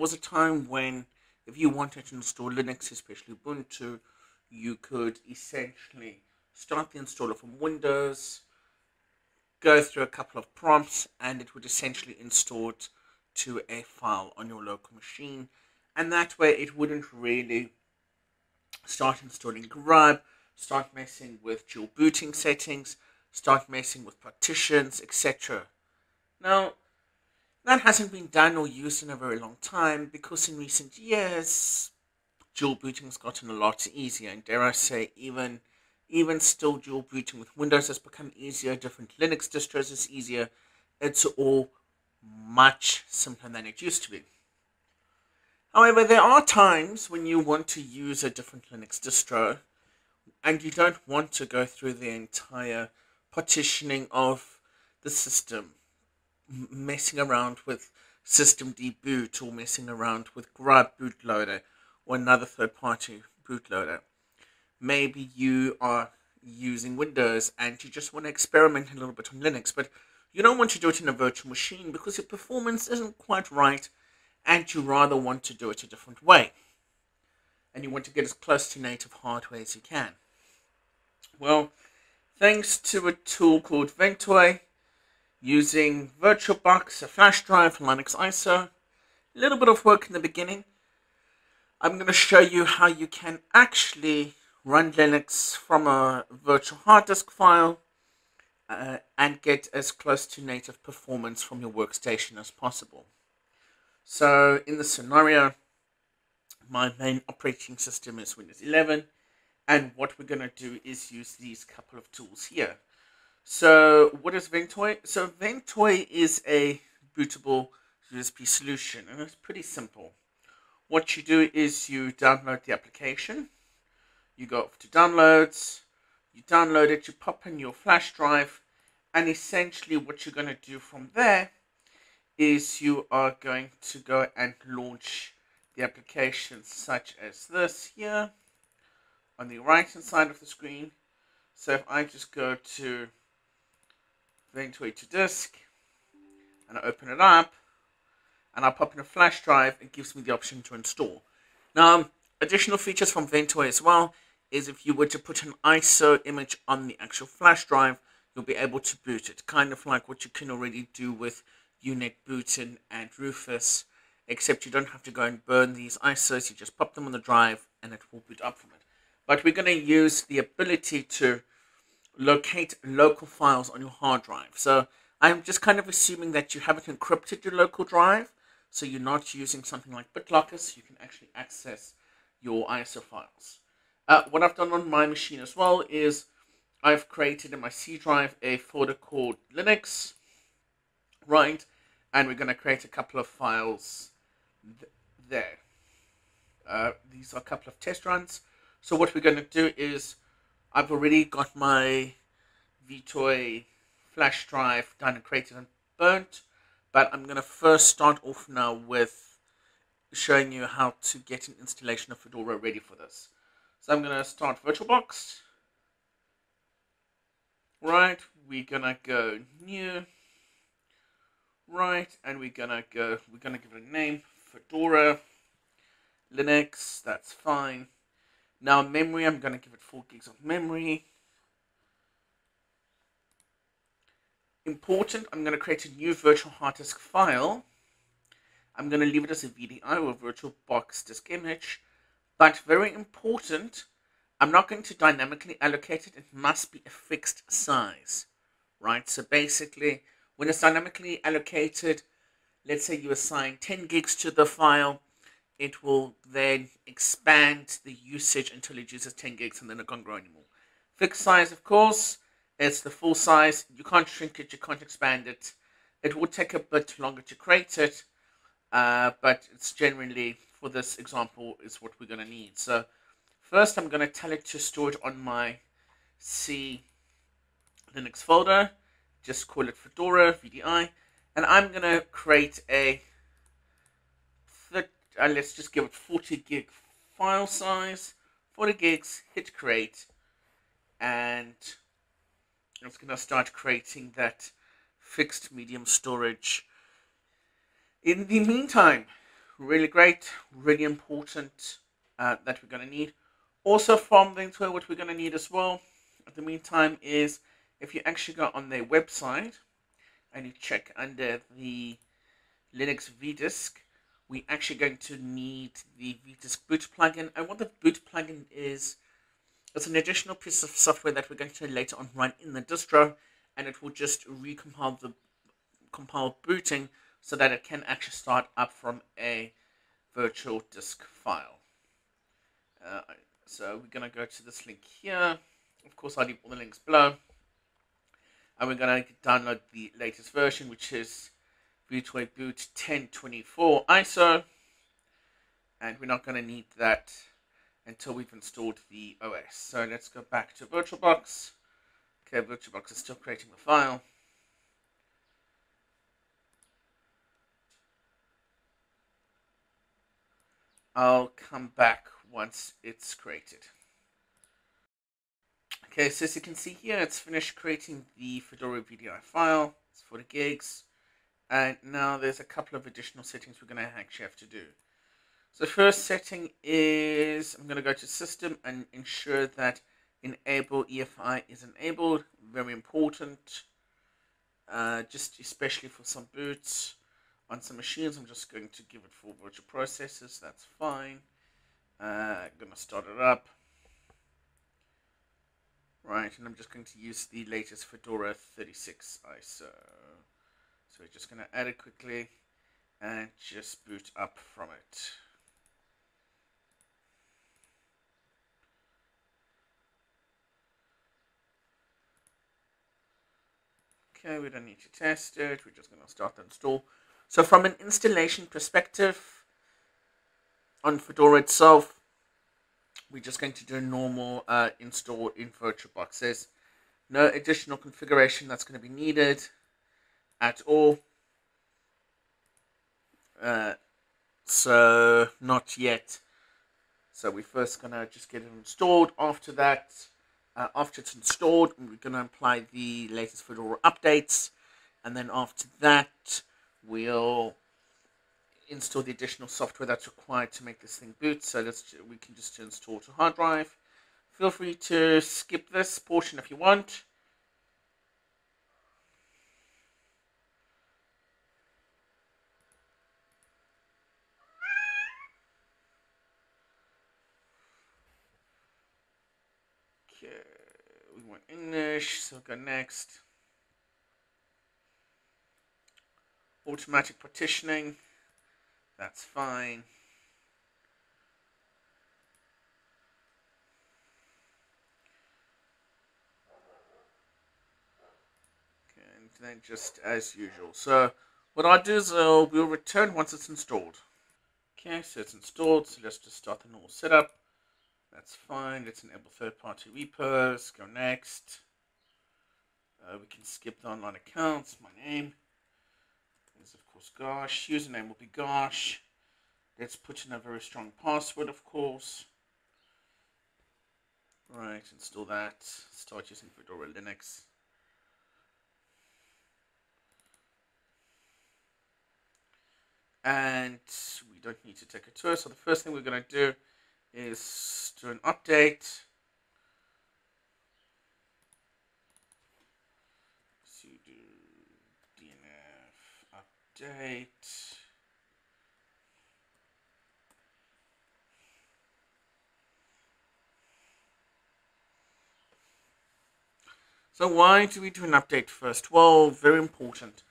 was a time when if you wanted to install Linux, especially Ubuntu, you could essentially start the installer from Windows, go through a couple of prompts, and it would essentially install it to a file on your local machine. And that way it wouldn't really start installing grub, start messing with dual booting settings, start messing with partitions, etc. Now, that hasn't been done or used in a very long time because in recent years, dual booting has gotten a lot easier, and dare I say, even still, dual booting with Windows has become easier. Different Linux distros is easier. It's all much simpler than it used to be. However, there are times when you want to use a different Linux distro and you don't want to go through the entire partitioning of the system, messing around with system deboot or messing around with grub bootloader or another third-party bootloader. Maybe you are using Windows and you just want to experiment a little bit on Linux, but you don't want to do it in a virtual machine because your performance isn't quite right and you rather want to do it a different way. And you want to get as close to native hardware as you can. Well, thanks to a tool called Ventoy, using VirtualBox, a flash drive, Linux ISO, a little bit of work in the beginning, I'm going to show you how you can actually run Linux from a virtual hard disk file and get as close to native performance from your workstation as possible. So in this scenario, my main operating system is Windows 11, and what we're going to do is use these couple of tools here. So what is Ventoy? So Ventoy is a bootable USB solution, and it's pretty simple. What you do is you download the application, you go to downloads, you download it, you pop in your flash drive, and essentially what you're going to do from there is you are going to go and launch the applications such as this here on the right hand side of the screen. So if I just go to Ventoy to disk and I open it up and I pop in a flash drive, it gives me the option to install. Now, additional features from Ventoy as well is if you were to put an ISO image on the actual flash drive, you'll be able to boot it, kind of like what you can already do with Unit Bootin and Rufus, except you don't have to go and burn these ISOs, you just pop them on the drive and it will boot up from it. But we're going to use the ability to locate local files on your hard drive. So I'm just kind of assuming that you haven't encrypted your local drive, so you're not using something like BitLocker, so you can actually access your ISO files. What I've done on my machine as well is I've created in my C drive a folder called Linux, right? And we're going to create a couple of files there. These are a couple of test runs. So what we're going to do is I've already got my Ventoy flash drive done and created and burnt, but I'm going to first start off now with showing you how to get an installation of Fedora ready for this. So I'm going to start VirtualBox. Right, we're going to go new. Right, and we're gonna give it a name, Fedora Linux, that's fine. Now memory, I'm gonna give it 4 gigs of memory. Important, I'm gonna create a new virtual hard disk file. I'm gonna leave it as a VDI or VirtualBox disk image, but very important, I'm not going to dynamically allocate it, it must be a fixed size, right? So basically, when it's dynamically allocated, let's say you assign 10 gigs to the file, it will then expand the usage until it uses 10 gigs and then it can't grow anymore. Fixed size, of course, it's the full size. You can't shrink it, you can't expand it. It would take a bit longer to create it, but it's generally, for this example, is what we're going to need. So first I'm going to tell it to store it on my C Linux folder. Just call it Fedora VDI, and I'm gonna create a let's just give it 40 gig file size, 40 gigs, hit create, and it's gonna start creating that fixed medium storage. In the meantime, Really great, really important that we're going to need. Also from the Intel, what we're going to need as well, at the meantime, is if you actually go on their website and you check under the Linux vdisk, we're actually going to need the vdisk boot plugin. And what the boot plugin is, it's an additional piece of software that we're going to later on run in the distro, and it will just recompile the compile booting so that it can actually start up from a virtual disk file. Uh, so we're going to go to this link here. Of course, I'll leave all the links below. And we're going to download the latest version, which is Bootway Boot 1024 ISO. And we're not going to need that until we've installed the OS. So let's go back to VirtualBox. Okay, VirtualBox is still creating the file. I'll come back once it's created. Okay, so as you can see here, it's finished creating the Fedora VDI file. It's 40 gigs. And now there's a couple of additional settings we're going to actually have to do. So the first setting is, I'm going to go to System and ensure that Enable EFI is enabled. Very important. Just especially for some boots on some machines. I'm just going to give it full virtual processors. That's fine. I'm going to start it up. Right, and I'm just going to use the latest Fedora 36 ISO. So we're just going to add it quickly and just boot up from it. Okay, we don't need to test it. We're just going to start the install. So from an installation perspective, on Fedora itself, we're just going to do a normal install in VirtualBox. There's no additional configuration that's going to be needed at all. So not yet. So we're first going to just get it installed. After that, after it's installed, we're going to apply the latest Fedora updates. And then after that, we'll install the additional software that's required to make this thing boot. So we can just install to hard drive. Feel free to skip this portion if you want. Okay, we want English, so we'll go next. Automatic partitioning, that's fine. Okay, and then just as usual. So what I'll do is we'll return once it's installed. Okay, so it's installed, so let's just start the normal setup. That's fine. Let's enable third-party repos. Go next. We can skip the online accounts. My name is, of course, Gosh. Username will be Gosh. Let's put in a very strong password, of course. Right, install that. Start using Fedora Linux. And we don't need to take a tour. So the first thing we're going to do is do an update. Sudo dnf update. So why do we do an update first? Well, very important.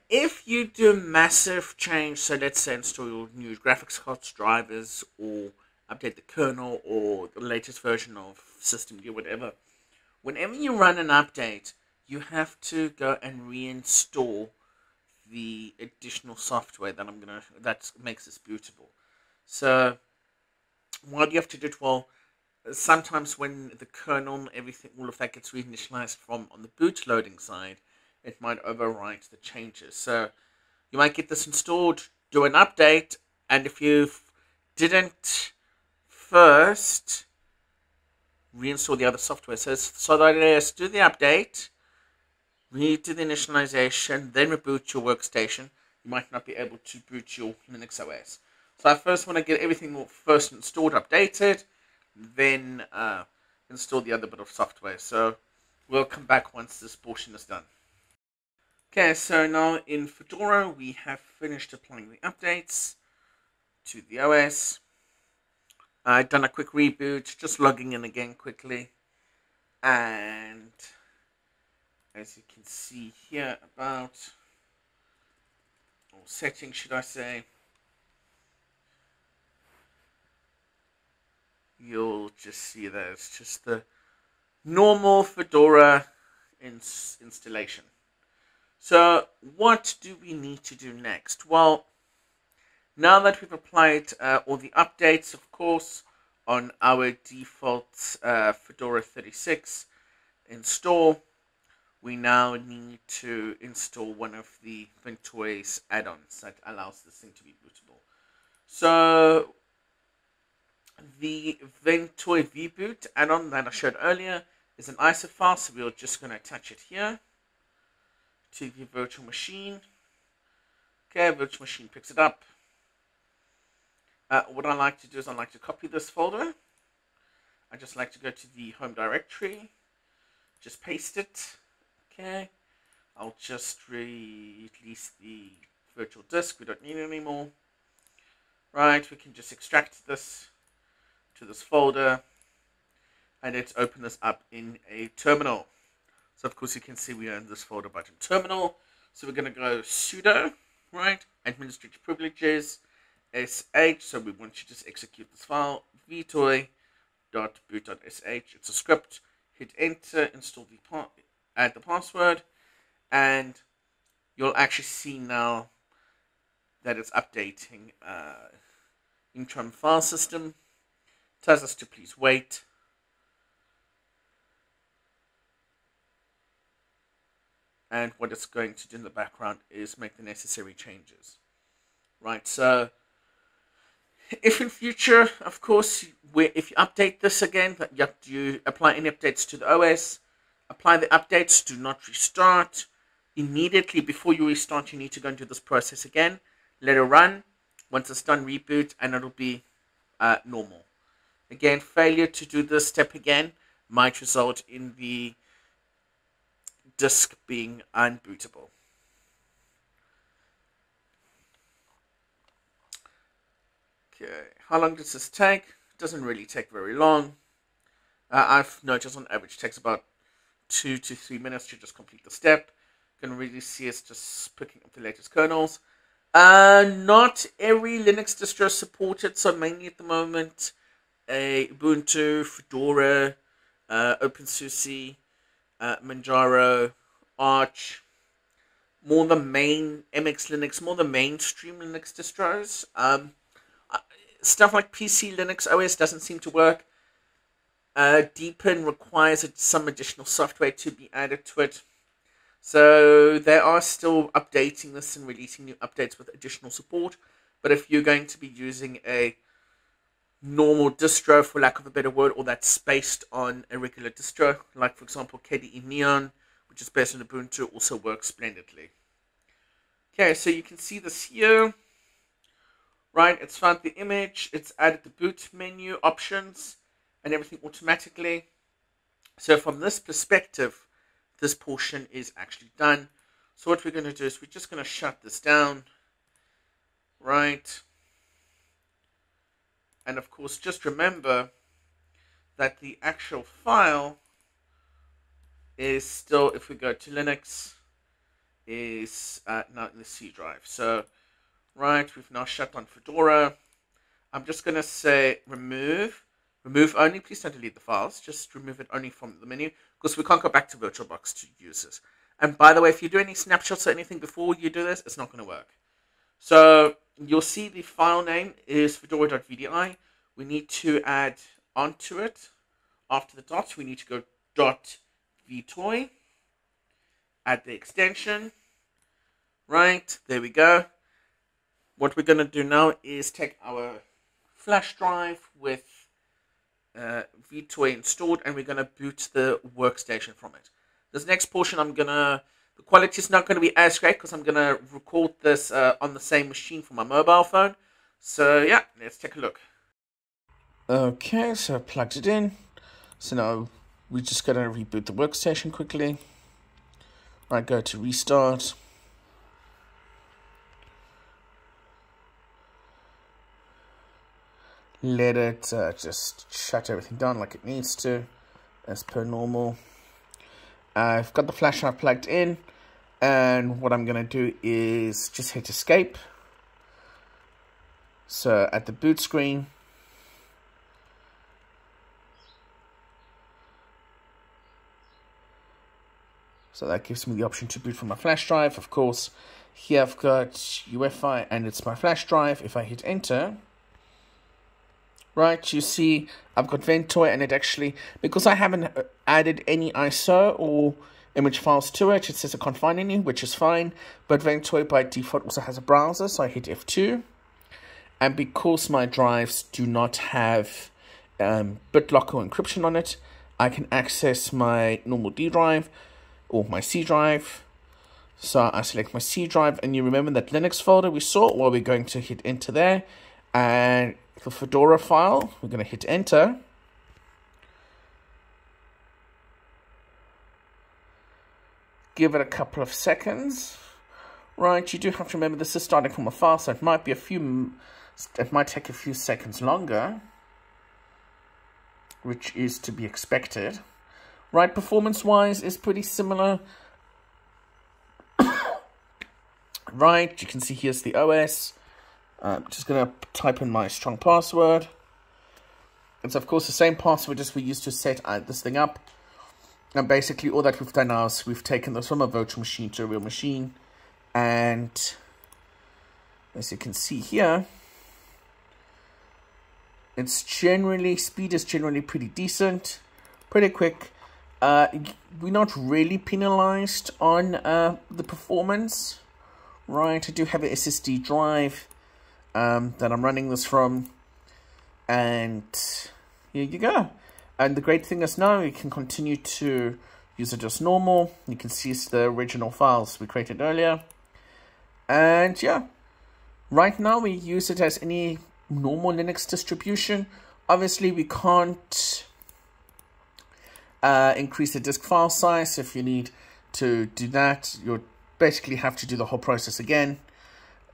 If you do a massive change, so let's say install your new graphics cards, drivers, or update the kernel, or the latest version of system, or whatever, whenever you run an update, you have to go and reinstall the additional software that makes this bootable. So why do you have to do it? Well, sometimes when the kernel, everything, all of that gets reinitialized from on the boot loading side, it might overwrite the changes. So you might get this installed, do an update, and if you didn't first reinstall the other software, so that is do the update, redo the initialization, then reboot your workstation, you might not be able to boot your Linux OS. So I first want to get everything first installed, updated, then install the other bit of software. So we'll come back once this portion is done. Okay, so now in Fedora we have finished applying the updates to the OS. I've done a quick reboot, just logging in again quickly. And as you can see here about, or settings should I say, you'll just see that it's just the normal Fedora installation. So what do we need to do next? Well, now that we've applied all the updates, of course, on our default Fedora 36 install, we now need to install one of the Ventoy's add-ons that allows this thing to be bootable. So the Ventoy vboot add-on that I showed earlier is an ISO file, so we're just going to attach it here to the virtual machine. Okay, virtual machine picks it up. What I like to do is I like to copy this folder. I just like to go to the home directory, just paste it. Okay, I'll just release the virtual disk. We don't need it anymore. Right, we can just extract this to this folder, and let's open this up in a terminal. So of course you can see we are in this folder button, terminal. So we're going to go sudo, right, administrative privileges, sh, so we want you to just execute this file, vtoy.boot.sh, it's a script, hit enter, install the add the password, and you'll actually see now that it's updating interim file system. It tells us to please wait. And what it's going to do in the background is make the necessary changes. Right, so if in future, of course, if you update this again, you have to apply any updates to the OS, apply the updates, do not restart. Immediately before you restart, you need to go into this process again, let it run. Once it's done, reboot, and it'll be normal. Again, failure to do this step again might result in the disk being unbootable. Okay, how long does this take? It doesn't really take very long. I've noticed on average it takes about 2 to 3 minutes to just complete the step. You can really see it's just picking up the latest kernels. Not every Linux distro is supported, so mainly at the moment Ubuntu, Fedora, OpenSUSE, Manjaro, Arch, more the main MX Linux, more the mainstream Linux distros. Stuff like PC Linux OS doesn't seem to work. Deepin requires some additional software to be added to it. So they are still updating this and releasing new updates with additional support. But if you're going to be using a normal distro, for lack of a better word, or that's based on a regular distro, like for example KDE Neon, which is based on Ubuntu, also works splendidly. Okay, so you can see this here. Right, it's found the image, it's added the boot menu options and everything automatically. So from this perspective, this portion is actually done. So what we're going to do is we're just going to shut this down. Right. And of course, just remember that the actual file is still, if we go to Linux, is now in the C drive. So, right, we've now shut down Fedora. I'm just going to say remove. Remove only, please don't delete the files. Just remove it only from the menu, because we can't go back to VirtualBox to use this. And by the way, if you do any snapshots or anything before you do this, it's not going to work. So you'll see the file name is fedora.vdi. We need to add onto it, after the dots, we need to go .vtoy. Add the extension. Right, there we go. What we're going to do now is take our flash drive with vtoy installed, and we're going to boot the workstation from it. This next portion, The quality is not going to be as great because I'm going to record this on the same machine from my mobile phone. So yeah, let's take a look. Okay, so I plugged it in. So now we're just going to reboot the workstation quickly. Right, go to restart. Let it just shut everything down like it needs to, as per normal. I've got the flash drive plugged in, and what I'm going to do is just hit escape. So at the boot screen, so that gives me the option to boot from my flash drive. Of course, here I've got UEFI and it's my flash drive. If I hit enter, right, you see I've got Ventoy, and it actually, because I haven't added any ISO or image files to it, it says I can't find any, which is fine. But Ventoy by default also has a browser, so I hit F2. And because my drives do not have BitLocker or encryption on it, I can access my normal D drive or my C drive. So I select my C drive, and you remember that Linux folder we saw? Well, we're going to hit enter there, and the Fedora file, we're going to hit enter. Give it a couple of seconds. Right, you do have to remember this is starting from a file, so it might be it might take a few seconds longer, which is to be expected. Right, performance-wise is pretty similar. Right, you can see here's the OS. I'm just going to type in my strong password. It's of course the same password as we used to set this thing up. And basically all that we've done now is we've taken this from a virtual machine to a real machine. And as you can see here, speed is generally pretty decent, pretty quick. We're not really penalized on the performance. Right, I do have an SSD drive that I'm running this from, and here you go. And the great thing is now you can continue to use it as normal. You can see it's the original files we created earlier. And yeah, right now we use it as any normal Linux distribution. Obviously we can't increase the disk file size. If you need to do that, you'll basically have to do the whole process again.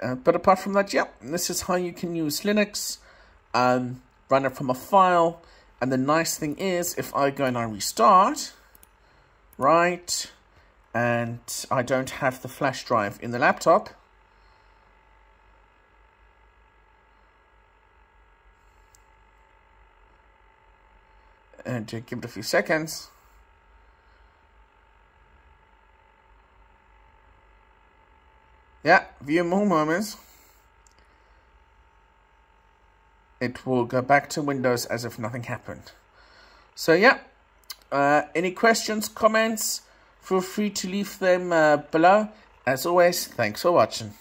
But apart from that, yeah, this is how you can use Linux, run it from a file. And the nice thing is, if I go and I restart, right, and I don't have the flash drive in the laptop, and to give it a few seconds, yeah, few more moments, it will go back to Windows as if nothing happened. So yeah, any questions, comments, feel free to leave them below. As always, thanks for watching.